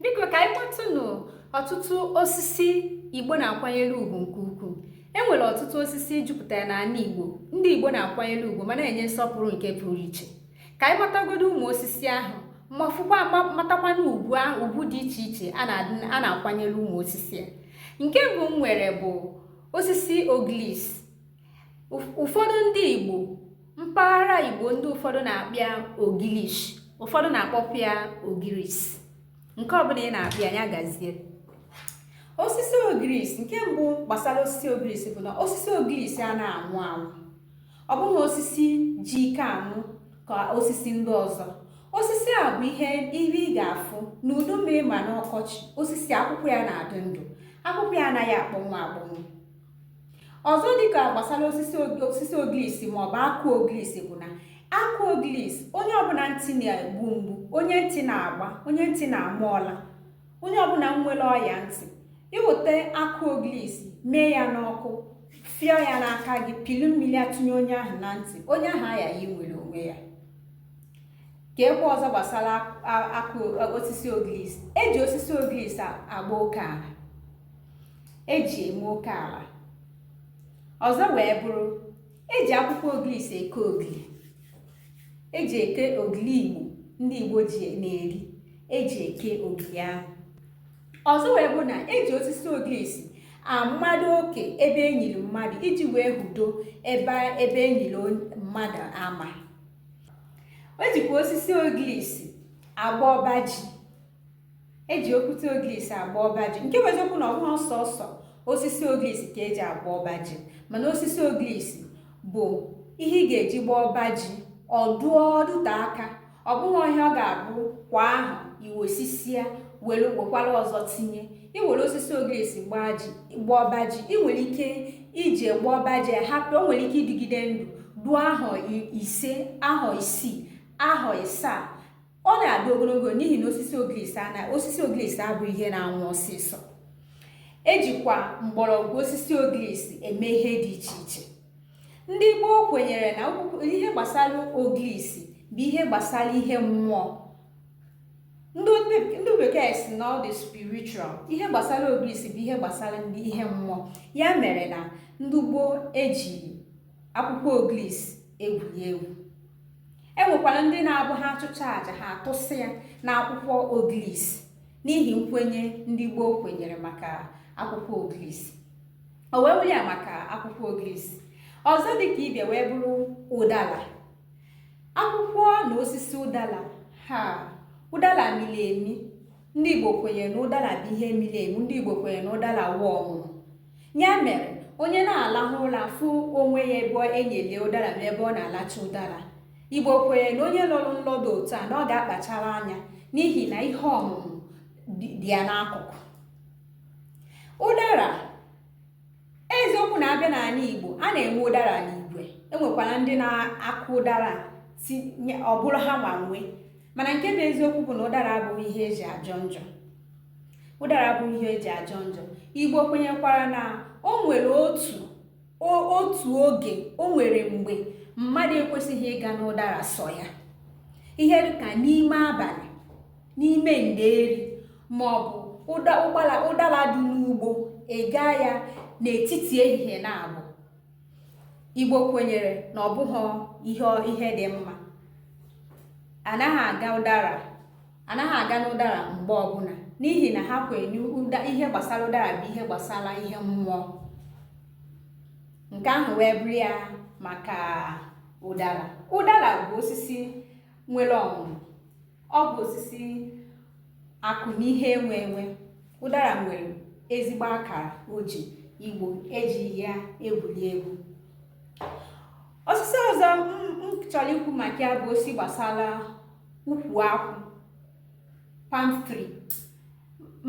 Biko ka anyị kpọtụnụ ọtụtụ osisi Igbo na-akwanyere ugwu nke ukwuu. Enwere ọtụtụ osisi jupụtara n'ala Igbo ndị Igbo na-akwanyere ugwu ma na-enye nsọpụrụ nke pụrụ iche. Ka anyị matagodo ụmụ osisi ahụ ma fụkwa matakwana ugwu dị iche iche a na-akwanyere ụmụ osisi a. Nke mbụ m nwere bụ osisi oglis. Ụfọdụ ndị Igbo, mpaghara Igbo ndị ụfọdụ na-akpịa ogilish, ụfọdụ na-akpọkwa ya ogiris. Nke ọbụla ị na-abịa ya gazie. Osisi ogiris, nke mbụ gbasara osisi ogiris bụ na osisi ogiris a na-anwụ anwụ. Ọ bụghị osisi ji ike anwụ ka osisi ndị ọzọ. Osisi a bụ ihe ị ga-afụ n'udu mmiri ma n'ọkọchị. Osisi akwụkwọ ya na-adị ndụ, akwụkwọ ya anaghị akpọnwụ akpọnwụ. Ọzọ dịka gbasara osisi ogilis maọbụ akụ ogilis bụ na akụ ogilis, onye ọbụla ntị na-egbu mgbu, onye ntị na-agba, onye ntị na-ama ọla, onye ọbụla nwere ọya ntị, iweta akụ ogilis mee ya n'ọkụ, fịọ ya n'aka gị, pilu mmiri atụnye onye ahụ na ntị, onye ahụ ayaghị nwere onwe ya. Ka ekwe ọzọ gbasara osisi ogilis, eji osisi ogilis agba oke ala, eji eme oke ala. Ọzọ wee bụrụ eji akwụkwọ ogilis eke ogili, eji eke ogili Igbo ndị Igbo ji na-eri, eji eke ogili ahụ. Ọzọ wee bụ na eji osisi ogilis amado oke ebe enyiri mmadụ iji wee hudo ebe enyiri mmadụ ama. Ejikwa osisi ogilis agba ọba ji, eji okwute ogilis agba ọba ji. Nke bụ eziokwu na ọ bụghị ọsọsọ osisi ogilis ka eji agba ọba ji, mana osisi ogilis bụ ihe ị ga-eji gbaa ọba ji ọdụte aka. Ọ bụghị ọhịa ọ ga-abụ kwa ahụ iwesisia wekwara ọzọ tinye. Iwere osisi ogilis gbaa ọba ji, ị nwere ike iji gbaa ọba ji hapụ, o nwere ike ịdịgide ndụ duo ahọ 5, ahọ 6, ahọ 7. Ọ na-adị ogologo n'ihi na osisi ogilis abụ ihe na-anwụ ọsịsọ. Ejikwa mgbọrọgwụ osisi ogilis eme ihe dị iche iche. Ndị gboo kwenyere na ihe gbasara ogilis bụ ihe gbasara ihe mmụọ. Ndị bekee si na ọ dị spiritual. Ihe gbasara ogilis bụ ihe gbasara ihe mmụọ. Ya mere na ndị gboo eji akwụkwọ ogilis egwuri egwu. Enwekwara ndị na-abụ ha achụcha aja ha atụsị ya na akwụkwọ ogilis n'ihi nkwenye ndị gboo kwenyere maka akwụkwọ ogilis. O wee were ya maka akwụkwọ ogilis. Ọzọ dịka ibia wee bụrụ ụdala. Akwụkwọ na osisi ụdala ụdala miri emi. Ndị Igbo kwenyere na ụdala bụ ihe miri emi. Ndị Igbo kwenyere na ụdala wụ ọmụmụ. Ya mere onye na-alahụ ụra fụ onwe ya ebe enyere ụdala ma ebe ọ na-alacha ụdala, Igbo kwenyere na onye lọrọ nlọdụ otu a na ọ ga-akpachara anya n'ihi na ihe ọmụmụ dị ya n'akụkụ. Ụdara, eziokwu na-abịa n'ala Igbo, a na-enwe ụdara n'igwe. Enwekwara ndị na-akụ ụdara ọ bụrụ ha nwanwe, mana nke bụ eziokwu bụ na ụdara abụghị ihe eji ajọ njọ. Ụdara abụghị ihe eji ajọ njọ. Igbo kwenyekwara na o nwere otu oge, o nwere mgbe mmadụ ekwesịghị ịga n'ụdara sọ ya. Ihe dịka n'ime abalị, n'ime nderi, maọbụ ụdara dị n'ugbo, ega ya n'etiti ehihie na abụ. Igbo kwenyere na ọ bụghị ihe dị mma. Anaghị aga n'ụdara mgbe ọbụla n'ihi na ha kwenye ihe gbasara ụdara bụ ihe gbasara ihe mmụọ. Nke ahụ wee bụrụ ya maka ụdara. Ụdara bụ osisi nwere ọmụmụ. Ọ bụ osisi akụ na ihe enwe. Ụdara nwere ezigbo akara o ji. Igbo eji ya egwuri egwu. Osisi ọzọ m chọrọ ikwu maka ya bụ osisi gbasara ukwu akwụ, palm tree.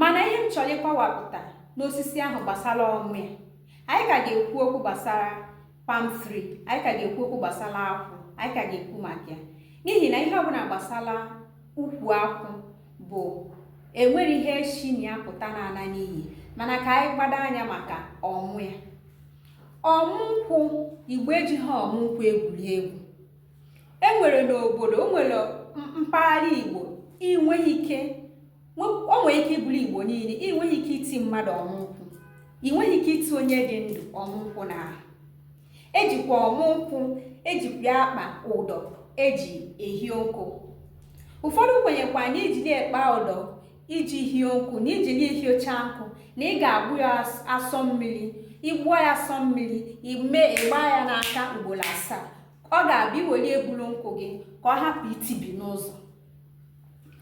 Mana ihe m chọrọ ịkọwapụta n'osisi ahụ gbasara ọmụ ya. Anyị ka ga-ekwu okwu gbasara palm tree, anyị ka ga-ekwu okwu gbasara akwụ, anyị ka ga-ekwu maka ya. N'ihi na ihe ọbụla gbasara ukwu akwụ bụ enwere ihe echi na ya pụta n'ala n'iyi. Mana ka anyị gbado anya maka ọmụ ya. Ọmụ nkwụ, Igbo ejighị ọmụ nkwụ egwuri egwu. Enwere n'obodo, o nwere mpaghara Igbo inweghị ike, o nwere ike iburu Igbo niile, ị nweghị ike iti mmadụ ọmụnkwụ, ị nweghị ike iti onye dị ndụ ọmụnkwụ n'ahụ. Ejikwa ọmụnkwụ ejikwa akpa ụdọ eji ehi nkụ. Ụfọdụ kwenyekwa na iji na-ekpa ụdọ iji hie nkụ na iji na-ehiocha nkụ na ị ga-agbụ ya asọ mmiri. Igbuo ya asọ mmiri, ịgba ya n'aka ugboro 7, ọ ga-abịa iwere ebulu nkwụ gị ka ọ hapụ itibi n'ụzọ.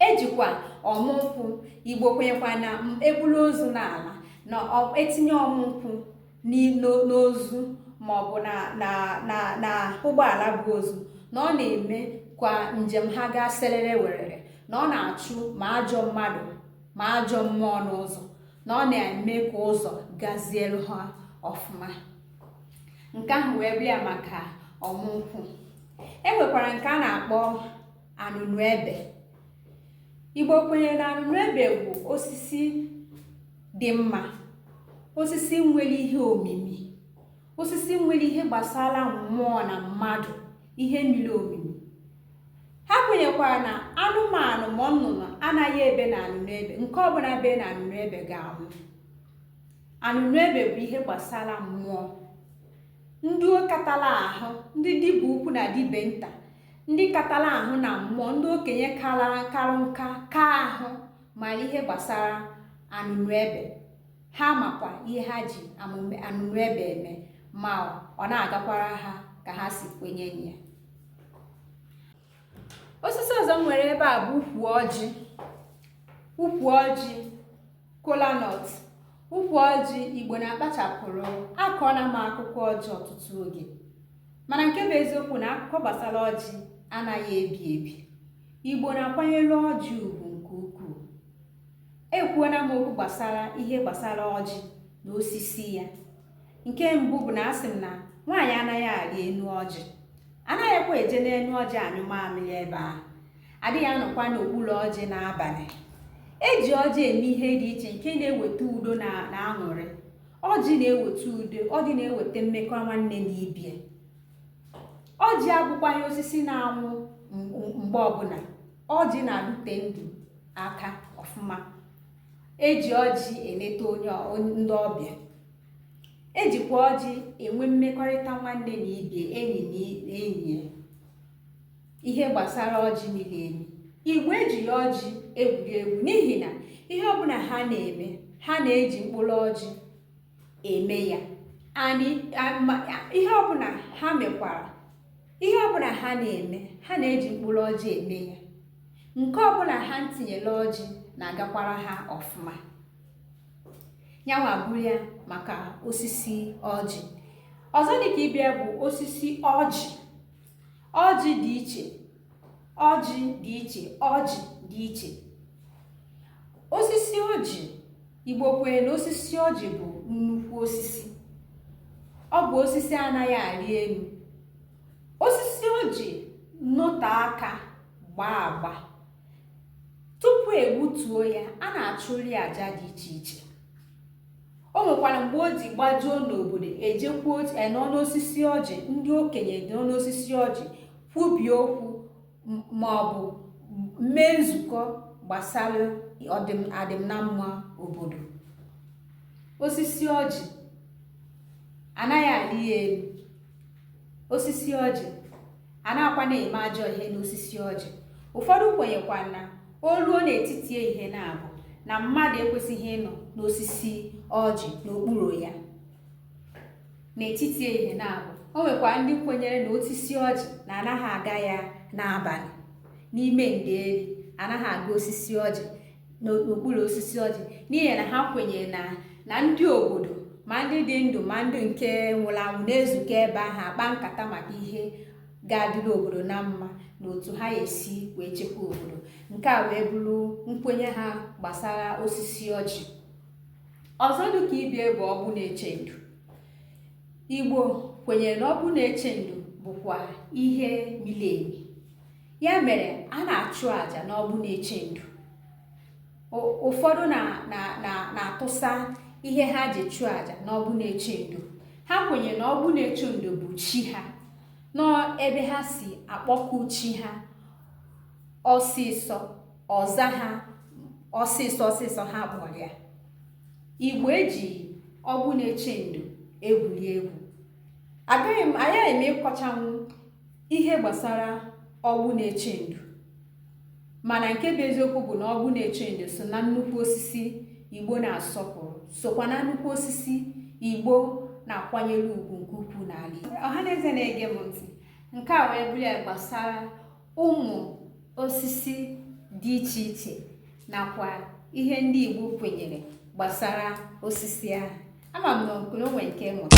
Ejikwa ọmụnkwụ, Igbo kwenyekwa na ebulu ozu n'ala na etinye ọmụnkwụ n'ozu maọbụ na ụgbọala bụ ozu, na ọ na-eme kwa njem ha gaa serere werere, na ọ na-achụ ma ajọ mmadụ ma ajọ mmụọ n'ụzọ, na ọ na-eme ka ụzọ gazielu ha ọfụma. Nke ahụ wee bịa maka ọmụnkwụ. E nwekwara nke a na-akpọ anụnụ ebe. Igbo kwenyere na anụnụ ebe bụ osisi dị mma, osisi nwere ihe omimi, osisi nwere ihe gbasara mmụọ na mmadụ, ihe miri omimi. Ha kwenyekwara na anụmanụ ma nnụnụ anaghị ebe na anụnụ ebe, nke ọbụla be na anụnụ ebe ga-anwụ. Anụnụ ebe bụ ihe gbasara mmụọ. Ndị katara ahụ, ndị dibịa ukwu na dibịa nta, ndị katara ahụ na mmụọ, ndị okenye karụ nka ka ahụ mara ihe gbasara anụnụ ebe. Ha makwa ihe ha ji anụnụ ebe eme, ma ọ na-agakwara ha ka ha si kwenye ya. Osisi ọzọ m nwere ebe a bụ ukwu ọjị. Ukwu ọjị kolanut. Ukwu ọjị Igbo na-akpachapụrụ akọọla m akụkọ ọjị ọtụtụ oge, mana nke bụ eziokwu na akụkọ gbasara ọjị anaghị ebi ebi. Igbo na-akwanyere ọjị ugwu nke ukwuu. Ekwuona m okwu gbasara ihe gbasara ọjị na osisi ya. Nke mbụ bụ na asị m na nwaanyị anaghị arị enu ọjị, anaghịkwa eje n'enu ọjị anyụ mamịrị ebe ahụ, adịghị anọkwa n'okpuru ọjị n'abalị. Eji ọjị eme ihe dị iche nke na-eweta udo na aṅụrị. Ọjị na-eweta udo, ọjị na-eweta mmekọ nwanne na ibie. Ọjị abụkwaghị osisi na-anwụ mgbe ọbụla. Ọjị na-alụte ndụ aka ọfụma. Eji ọjị eleta ndị ọbịa. Ejikwa ọjị enwe mmekọrịta nwanne na ibie, enyi na enyi. Ihe gbasara ọjị miri emi. Igbo ejighị ọjị egwuri egwu n'ihi na ihe ọbụla ha na-eme, ha na-eji mkpụrụ ọjị eme ya. Ihe ọbụla ha mekwara, ihe ọbụla ha na-eme, ha na-eji mkpụrụ ọjị eme ya. Nke ọbụla ha tinyere ọjị na-agakwara ha ọfụma. Yanwa bụrụ ya maka osisi ọjị. Ọzọ dịka ibia bụ osisi ọjị. Ọjị dị iche, ọjị dị iche, ọjị dị iche. Osisi ọjị, Igbo kwenyere na osisi ọjị bụ nnukwu osisi. Ọ bụ osisi anaghị arị elu. Osisi ọjị nọte aka gbaa agba. Tupu egbutuo ya, a na-achụrụ ya aja dị iche iche. O nwekwara mgbe o ji gbajuo n'obodo, ejekwuo nọ n'osisi ọjị, ndị okenye nọ n'osisi ọjị kwubie okwu ma ọ bụ mee nzukọ gbasara adịm na mma obodo. Osisi ọjị anaghị arị elu. Osisi ọjị anaghịkwa na-eme ajọ ihe n'osisi ọjị. Ụfọdụ kwenyekwa na o ruo n'etiti ehihie na-abụ na mmadụ ekwesịghị ịnọ n'osisi ọjị n'okpuru ya n'etiti ehihie na-abụ. O nwekwa ndị kwenyere na osisi ọjị na anaghị aga ya n'abalị n'ime nderi, anaghị aga osisi ọjị n'okpuru osisi ọjị n'ihi na ha kwenyere na ndị obodo ma ndị dị ndụ ma ndị nke nwụrụ anwụ na-ezukọ ebe ahụ akpa nkata maka ihe ga-adịrị obodo na mma na otu ha esi wee chekwa obodo. Nke a wee bụrụ nkwenye ha gbasara osisi ọjị. Ọzọ dịka ibie bụ ọgbụ na-eche ndụ. Igbo kwenyere na ọgbụ na-eche ndụ bụkwa ihe miri emi. Ya mere a na-achụ àjà n'ọgbụ na-eche ndụ. Ụfọdụ na-atụsa ihe ha ji chụọ àjà n'ọgbụ na-eche ndụ. Ha kwenyere na ọgbụ na-eche ndụ bụ chi ha, n'ebe ha si akpọku chi ha ọsịsọ, ọza ha ọsịsọ ha kpọrọ ya. Igbo eji ọgbụ na-eche ndụ egwuri egwu. Agaghị m ịkọchanwu ihe gbasara ọgbụ na-eche ndụ, mana nke bụ eziokwu bụ na ọgbụ na-eche ndụ so na nnukwu osisi Igbo na-asọpụrụ, sokwa na nnukwu osisi Igbo na-akwanyere ugwu nke ukwuu n'ala Igbo. Ọhaneze na-ege m ntị, nke a wee bụrụ ya gbasara ụmụ osisi dị iche iche nakwa ihe ndị Igbo kwenyere gbasara osisi ahụ. Ama m na onwe nke mmụta.